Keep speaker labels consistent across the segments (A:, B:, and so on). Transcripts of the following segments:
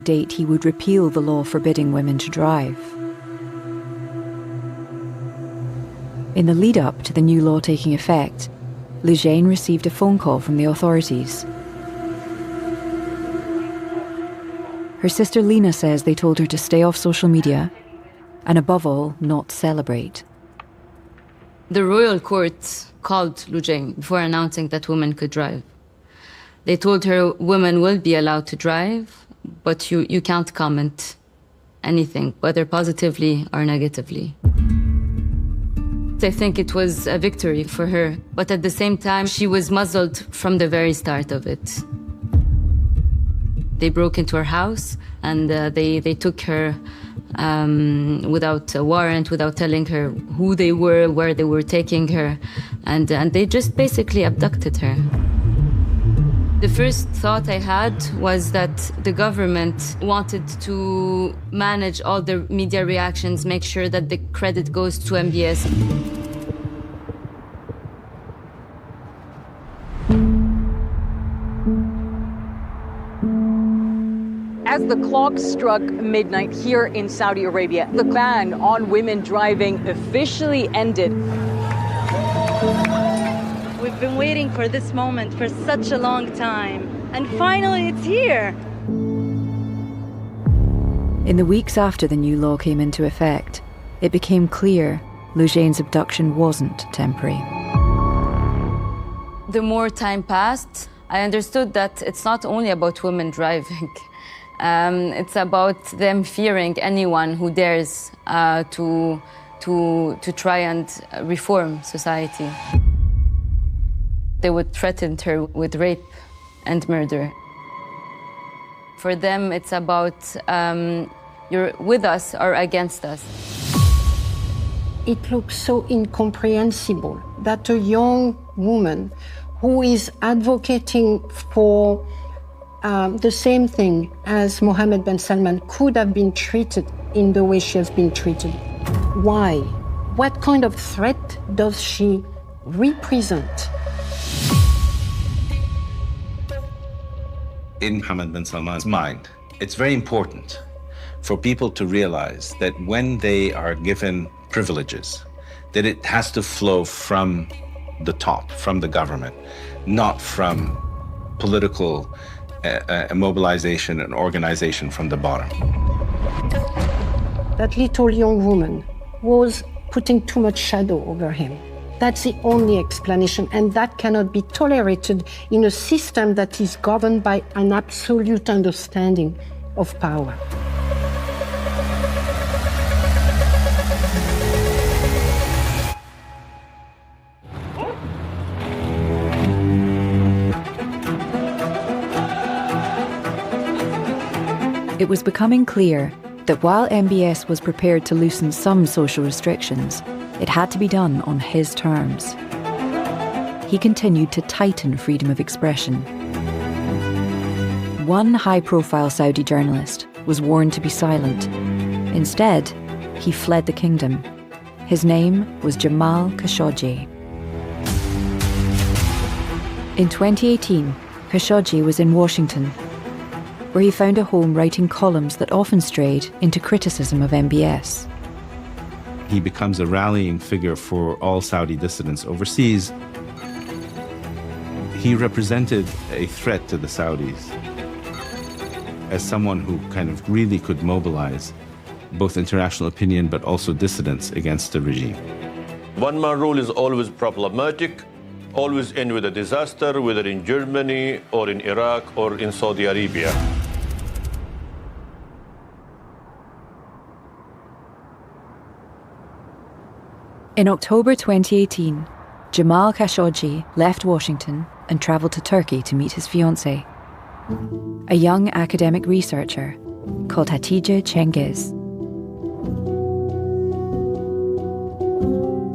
A: date he would repeal the law forbidding women to drive. In the lead-up to the new law taking effect, Lujane received a phone call from the authorities. Her sister Lena says they told her to stay off social media and, above all, not celebrate.
B: The royal court called Lujane before announcing that women could drive. They told her women will be allowed to drive, but you can't comment anything, whether positively or negatively. I think it was a victory for her, but at the same time, she was muzzled from the very start of it. They broke into her house and they took her without a warrant, without telling her who they were, where they were taking her, and they just basically abducted her. The first thought I had was that the government wanted to manage all the media reactions, make sure that the credit goes to MBS.
C: As the clock struck midnight here in Saudi Arabia, the ban on women driving officially ended.
D: We've been waiting for this moment for such a long time, and finally it's here.
A: In the weeks after the new law came into effect, it became clear Lujane's abduction wasn't temporary.
B: The more time passed, I understood that it's not only about women driving. It's about them fearing anyone who dares to try and reform society. They would threaten her with rape and murder. For them, it's about you're with us or against us.
E: It looks so incomprehensible that a young woman who is advocating for the same thing as Mohammed bin Salman could have been treated in the way she has been treated. Why? What kind of threat does she represent?
F: In Mohammed bin Salman's mind, it's very important for people to realize that when they are given privileges, that it has to flow from the top, from the government, not from political mobilization and organization from the bottom.
E: That little young woman was putting too much shadow over him. That's the only explanation, and that cannot be tolerated in a system that is governed by an absolute understanding of power.
A: It was becoming clear that while MBS was prepared to loosen some social restrictions, it had to be done on his terms. He continued to tighten freedom of expression. One high-profile Saudi journalist was warned to be silent. Instead, he fled the kingdom. His name was Jamal Khashoggi. In 2018, Khashoggi was in Washington, where he found a home writing columns that often strayed into criticism of MBS.
F: He becomes a rallying figure for all Saudi dissidents overseas. He represented a threat to the Saudis as someone who kind of really could mobilize both international opinion but also dissidents against the regime.
G: One-man rule is always problematic, always end with a disaster, whether in Germany or in Iraq or in Saudi Arabia.
A: In October 2018, Jamal Khashoggi left Washington and travelled to Turkey to meet his fiancée, a young academic researcher called Hatice Cengiz.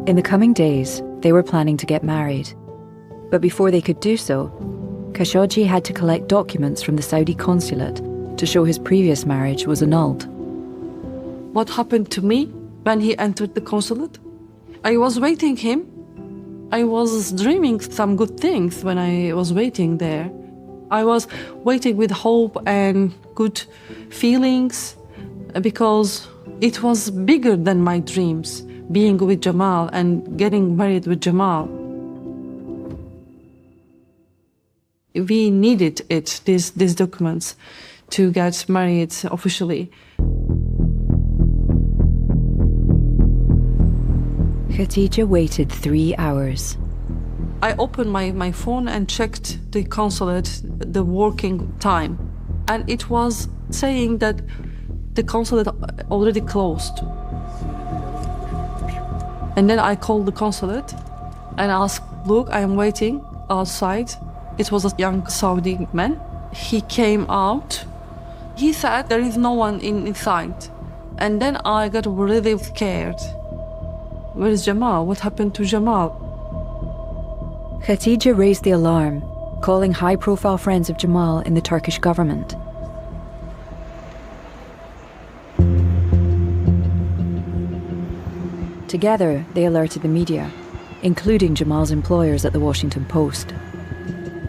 A: In the coming days, they were planning to get married. But before they could do so, Khashoggi had to collect documents from the Saudi consulate to show his previous marriage was annulled.
H: What happened to me when he entered the consulate? I was waiting him. I was dreaming some good things when I was waiting there. I was waiting with hope and good feelings because it was bigger than my dreams, being with Jamal and getting married with Jamal. We needed these documents to get married officially.
A: Khadija waited 3 hours.
H: I opened my phone and checked the consulate, the working time, and it was saying that the consulate already closed. And then I called the consulate and asked, look, I am waiting outside. It was a young Saudi man. He came out. He said there is no one inside. And then I got really scared. Where is Jamal? What happened to Jamal?
A: Khadija raised the alarm, calling high-profile friends of Jamal in the Turkish government. Together, they alerted the media, including Jamal's employers at the Washington Post.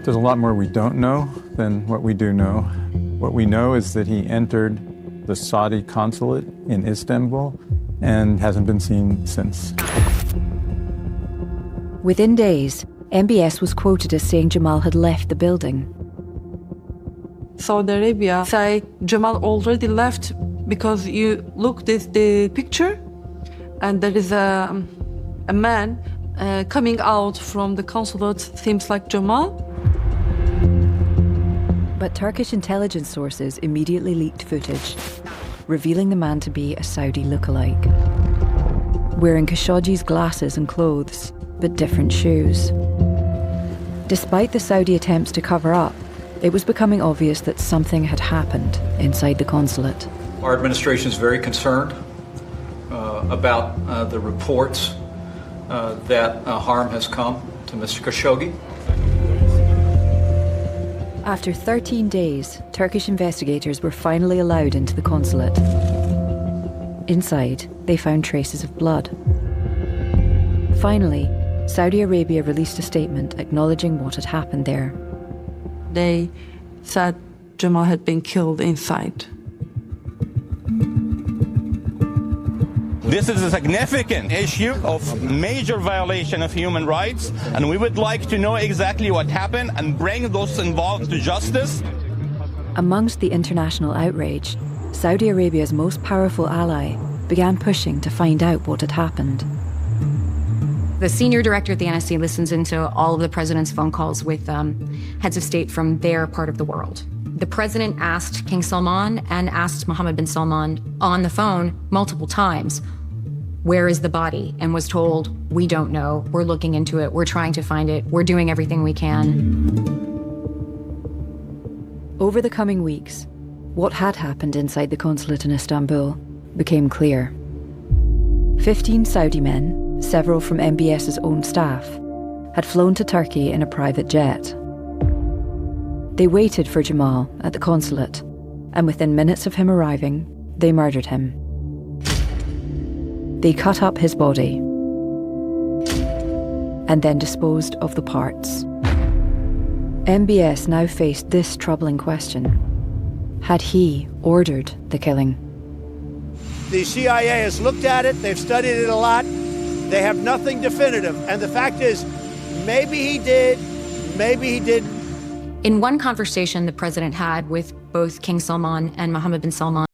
I: There's a lot more we don't know than what we do know. What we know is that he entered the Saudi consulate in Istanbul and hasn't been seen since.
A: Within days, MBS was quoted as saying Jamal had left the building.
H: Saudi Arabia say Jamal already left because you look at the picture and there is a man coming out from the consulate, seems like Jamal.
A: But Turkish intelligence sources immediately leaked footage, revealing the man to be a Saudi lookalike, wearing Khashoggi's glasses and clothes, but different shoes. Despite the Saudi attempts to cover up, it was becoming obvious that something had happened inside the consulate.
J: Our administration is very concerned about the reports that harm has come to Mr. Khashoggi.
A: After 13 days, Turkish investigators were finally allowed into the consulate. Inside, they found traces of blood. Finally, Saudi Arabia released a statement acknowledging what had happened there.
H: They said Jamal had been killed inside.
K: This is a significant issue of major violation of human rights, and we would like to know exactly what happened and bring those involved to justice.
A: Amongst the international outrage, Saudi Arabia's most powerful ally began pushing to find out what had happened.
L: The senior director at the NSC listens into all of the president's phone calls with heads of state from their part of the world. The president asked King Salman and asked Mohammed bin Salman on the phone multiple times, where is the body? And was told, we don't know, we're looking into it, we're trying to find it, we're doing everything we can.
A: Over the coming weeks, what had happened inside the consulate in Istanbul became clear. 15 Saudi men, several from MBS's own staff, had flown to Turkey in a private jet. They waited for Jamal at the consulate, and within minutes of him arriving, they murdered him. They cut up his body and then disposed of the parts. MBS now faced this troubling question. Had he ordered the killing?
M: The CIA has looked at it, they've studied it a lot, they have nothing definitive. And the fact is, maybe he did, maybe he didn't.
L: In one conversation the president had with both King Salman and Mohammed bin Salman,